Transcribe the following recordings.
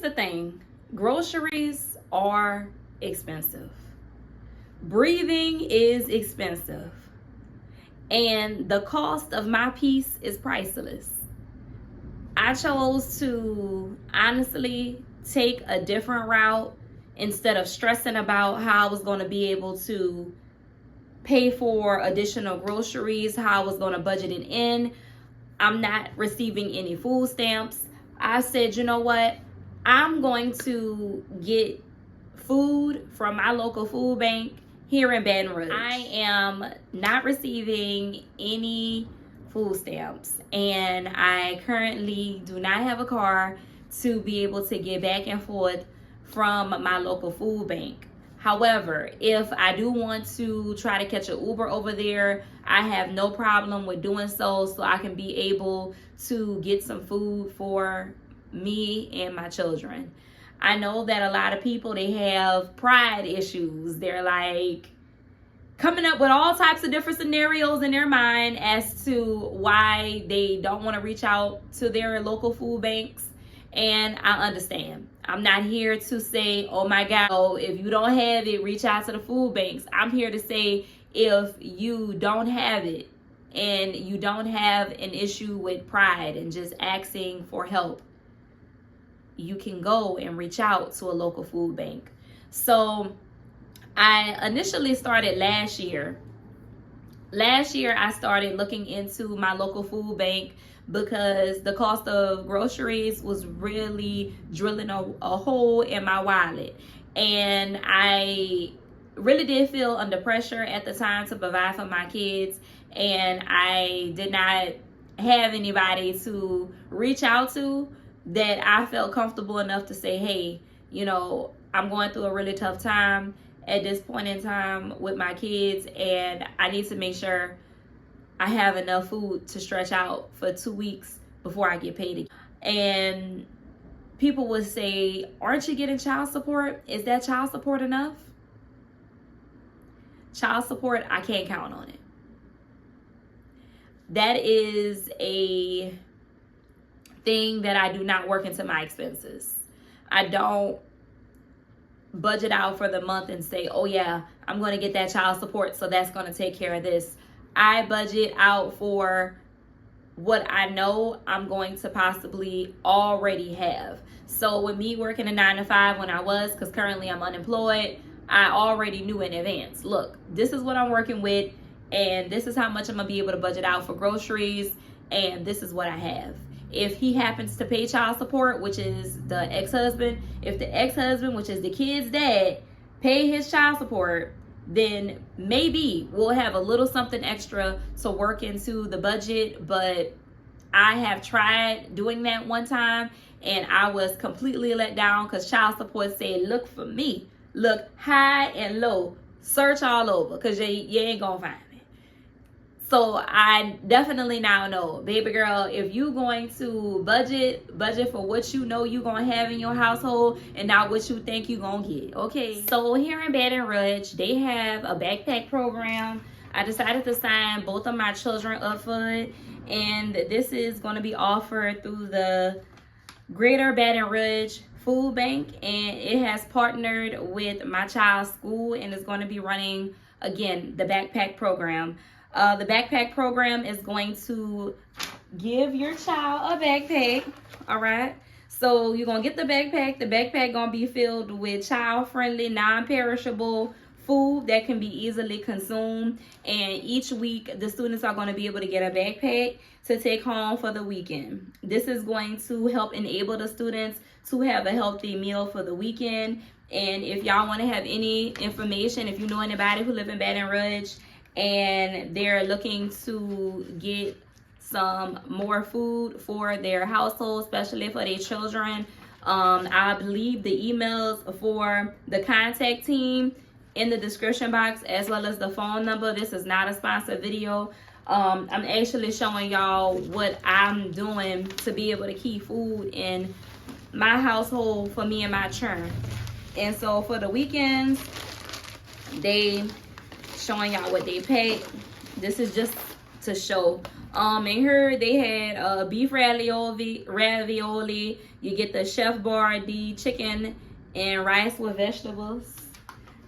the thing. Groceries are expensive. Breathing is expensive. And the cost of my peace is priceless. I chose to honestly take a different route instead of stressing about how I was going to be able to pay for additional groceries, how I was going to budget it in. I'm not receiving any food stamps. I said, you know what? I'm going to get food from my local food bank here in Baton Rouge. I am not receiving any food stamps, and I currently do not have a car to be able to get back and forth from my local food bank. However, if I do want to try to catch an Uber over there, I have no problem with doing so I can be able to get some food for me and my children. I know that a lot of people, they have pride issues. They're like coming up with all types of different scenarios in their mind as to why they don't want to reach out to their local food banks. And I understand. I'm not here to say, oh my God, if you don't have it, reach out to the food banks. I'm here to say, if you don't have it and you don't have an issue with pride and just asking for help, you can go and reach out to a local food bank. So I initially started last year. Last year, I started looking into my local food bank because the cost of groceries was really drilling a hole in my wallet. And I really did feel under pressure at the time to provide for my kids. And I did not have anybody to reach out to that I felt comfortable enough to say, hey, you know, I'm going through a really tough time at this point in time with my kids, and I need to make sure I have enough food to stretch out for 2 weeks before I get paid. And people would say, aren't you getting child support? Is that child support enough? Child support, I can't count on it. That is a thing that I do not work into my expenses. I don't budget out for the month and say, oh yeah, I'm going to get that child support, so that's going to take care of this. I budget out for what I know I'm going to possibly already have. So with me working a 9-to-5 when I was, because currently I'm unemployed, I already knew in advance, look, this is what I'm working with, and this is how much I'm going to be able to budget out for groceries, and this is what I have. If he happens to pay child support, which is the ex-husband, if the ex-husband, which is the kid's dad, pay his child support, then maybe we'll have a little something extra to work into the budget. But I have tried doing that one time, and I was completely let down because child support said, look for me, look high and low, search all over, because you ain't gonna find me. So I definitely now know, baby girl, if you going to budget for what you know you gonna have in your household and not what you think you gonna get, okay? So here in Baton Rouge, they have a backpack program. I decided to sign both of my children up for it, and this is gonna be offered through the Greater Baton Rouge Food Bank, and it has partnered with my child's school, and it's gonna be running, again, the backpack program. The backpack program is going to give your child a backpack, all right? So you're going to get the backpack. The backpack going to be filled with child-friendly, non-perishable food that can be easily consumed. And each week, the students are going to be able to get a backpack to take home for the weekend. This is going to help enable the students to have a healthy meal for the weekend. And if y'all want to have any information, if you know anybody who live in Baton Rouge, and they're looking to get some more food for their household, especially for their children, I believe the emails for the contact team in the description box, as well as the phone number. This is not a sponsored video. I'm actually showing y'all what I'm doing to be able to keep food in my household for me and my children. And so for the weekends, they showing y'all what they paid. This is just to show. And here they had beef ravioli, You get the Chef Boyardee chicken and rice with vegetables.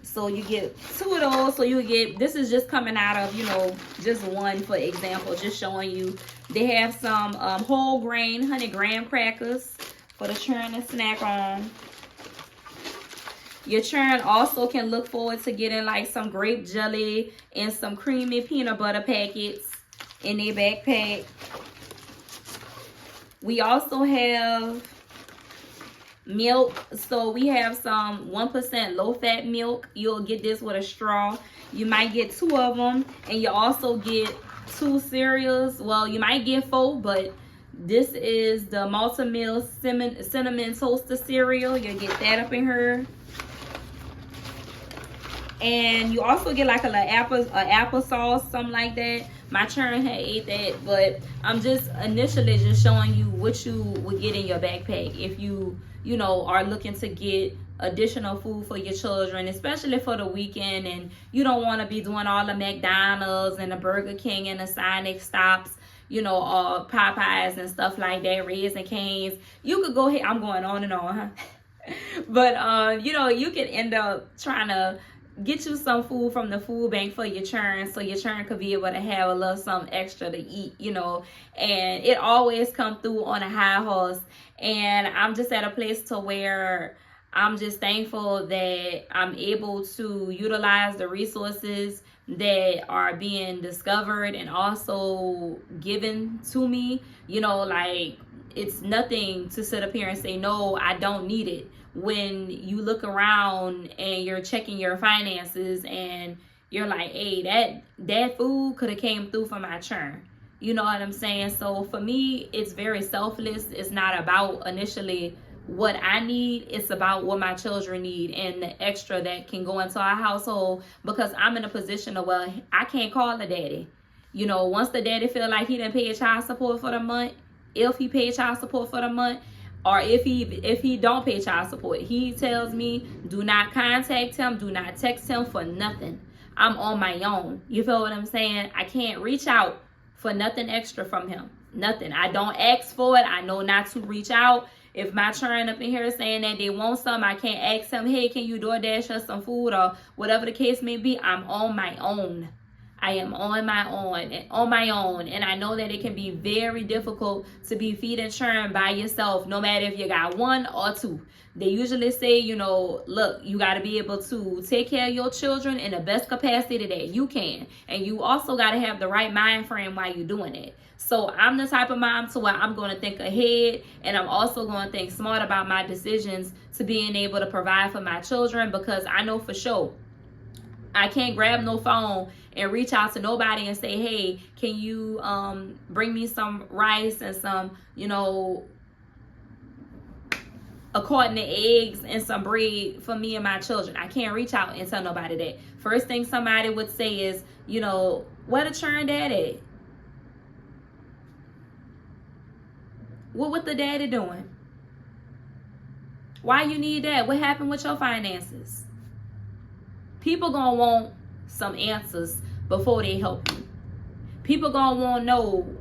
So you get 2 of those. So you get, this is just coming out of, you know, just one for example, just showing you. They have some whole grain 100 graham crackers for the children to snack on. Your children also can look forward to getting like some grape jelly and some creamy peanut butter packets in their backpack. We also have milk. So we have some 1% low-fat milk. You'll get this with a straw. You might get 2 of them, and you also get 2 cereals. Well, you might get 4, but this is the multi-meal cinnamon toaster cereal. You'll get that up in here. And you also get like a little applesauce, something like that. My children had ate that, but I'm just initially just showing you what you would get in your backpack if you know, are looking to get additional food for your children, especially for the weekend, and you don't want to be doing all the McDonald's and the Burger King and the Sonic stops, you know, Popeyes and stuff like that, Raising Cane's. You could go ahead, I'm going on and on, huh? But you know, you can end up trying to get you some food from the food bank for your children, so your children could be able to have a little something extra to eat, you know. And it always come through on a high horse. And I'm just at a place to where I'm just thankful that I'm able to utilize the resources that are being discovered and also given to me. You know, like, it's nothing to sit up here and say, no, I don't need it. When you look around and you're checking your finances and you're like, hey, that food could have came through for my churn. You know what I'm saying? So for me, it's very selfless. It's not about initially what I need. It's about what my children need and the extra that can go into our household, because I'm in a position of, well, I can't call the daddy. You know, once the daddy feel like he didn't pay child support for the month, if he paid child support for the month, or if he don't pay child support, he tells me, do not contact him, do not text him for nothing. I'm on my own. You feel what I'm saying? I can't reach out for nothing extra from him. Nothing. I don't ask for it. I know not to reach out. If my children up in here saying that they want something, I can't ask them, hey, can you DoorDash us some food, or whatever the case may be. I'm on my own. I am on my own, and I know that it can be very difficult to be feeding children by yourself, no matter if you got 1 or 2. They usually say, you know, look, you got to be able to take care of your children in the best capacity that you can, and you also got to have the right mind frame while you're doing it. So I'm the type of mom to where I'm going to think ahead, and I'm also going to think smart about my decisions to being able to provide for my children, because I know for sure I can't grab no phone and reach out to nobody and say, hey, can you bring me some rice and some, you know, a carton of eggs and some bread for me and my children. I can't reach out and tell nobody that. First thing somebody would say is, you know, where the churn dad at? What the daddy doing? Why you need that? What happened with your finances? People gonna want some answers before they help you. People gonna want to know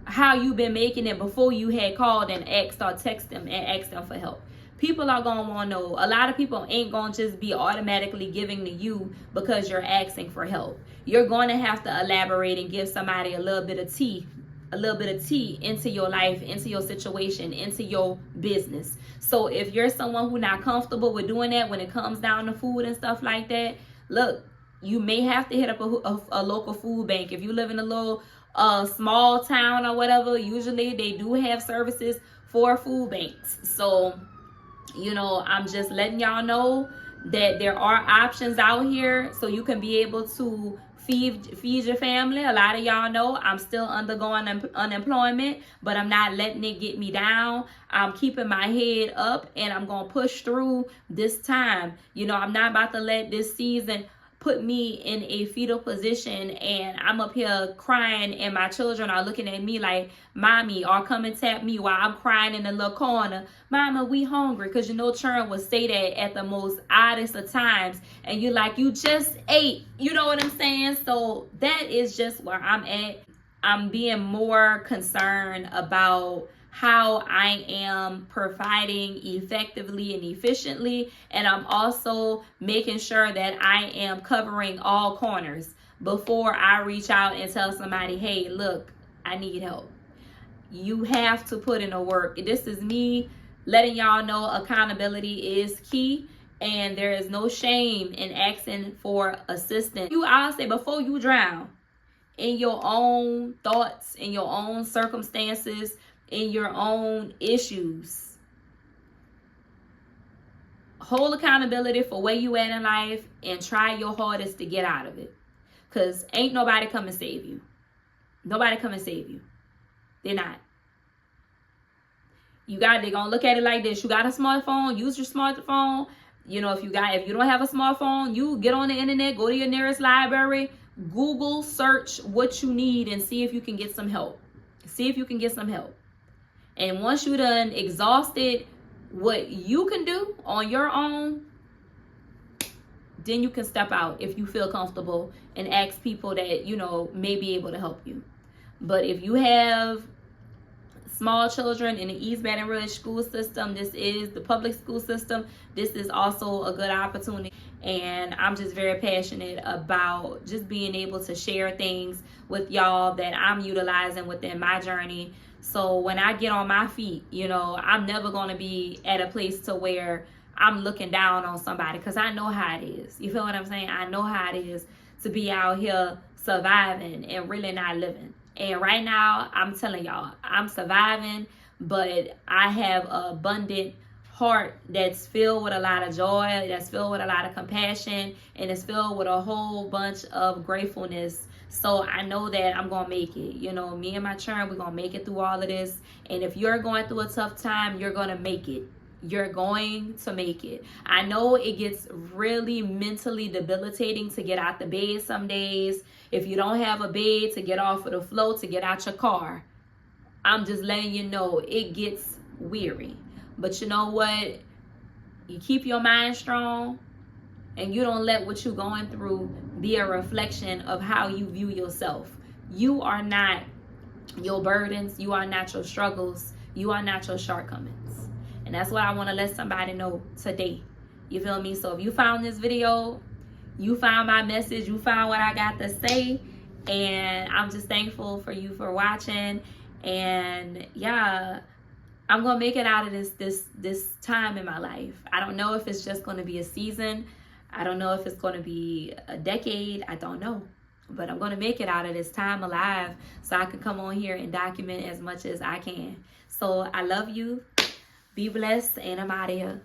how you been making it before you had called and asked or text them and asked them for help. People are gonna want to know. A lot of people ain't gonna just be automatically giving to you because you're asking for help. You're going to have to elaborate and give somebody a little bit of tea into your life, into your situation, into your business. So if you're someone who's not comfortable with doing that when it comes down to food and stuff like that, look, you may have to hit up a local food bank. If you live in a little small town or whatever, usually they do have services for food banks. So, you know, I'm just letting y'all know that there are options out here so you can be able to feed your family. A lot of y'all know I'm still undergoing unemployment, but I'm not letting it get me down. I'm keeping my head up, and I'm going to push through this time. You know, I'm not about to let this season put me in a fetal position and I'm up here crying and my children are looking at me like, mommy, or come and tap me while I'm crying in the little corner, mama, we hungry. Because you know children would say that at the most oddest of times, and you're like, you just ate. You know what I'm saying? So that is just where I'm at. I'm being more concerned about how I am providing effectively and efficiently, and I'm also making sure that I am covering all corners before I reach out and tell somebody, hey, look, I need help. You have to put in the work. This is me letting y'all know accountability is key, and there is no shame in asking for assistance. I'll say, before you drown in your own thoughts, in your own circumstances, in your own issues, hold accountability for where you at in life and try your hardest to get out of it. Because ain't nobody come and save you. Nobody come and save you. They're not. They're gonna look at it like this. You got a smartphone, use your smartphone. You know, if you don't have a smartphone, you get on the internet, go to your nearest library, Google search what you need, and see if you can get some help. See if you can get some help. And once you done exhausted what you can do on your own, then you can step out if you feel comfortable and ask people that, may be able to help you. But if you have small children in the East Baton Rouge school system, this is the public school system, this is also a good opportunity. And I'm just very passionate about just being able to share things with y'all that I'm utilizing within my journey. So when I get on my feet, I'm never going to be at a place to where I'm looking down on somebody, because I know how it is. You feel what I'm saying? I know how it is to be out here surviving and really not living. And right now, I'm telling y'all, I'm surviving, but I have an abundant heart that's filled with a lot of joy, that's filled with a lot of compassion, and it's filled with a whole bunch of gratefulness. So I know that I'm going to make it. Me and my children, we're going to make it through all of this. And if you're going through a tough time, you're going to make it. You're going to make it. I know it gets really mentally debilitating to get out the bed some days. If you don't have a bed to get off of the floor, to get out your car, I'm just letting you know it gets weary. But you know what? You keep your mind strong, and you don't let what you're going through be a reflection of how you view yourself. You are not your burdens. You are not your struggles. You are not your shortcomings. And that's what I want to let somebody know today. You feel me? So if you found this video, you found my message, you found what I got to say, and I'm just thankful for you for watching. And yeah, I'm gonna make it out of this time in my life. I don't know if it's just gonna be a season. I don't know if it's gonna be a decade. I don't know. But I'm gonna make it out of this time alive so I can come on here and document as much as I can. So I love you. Be blessed, and I'm out of here.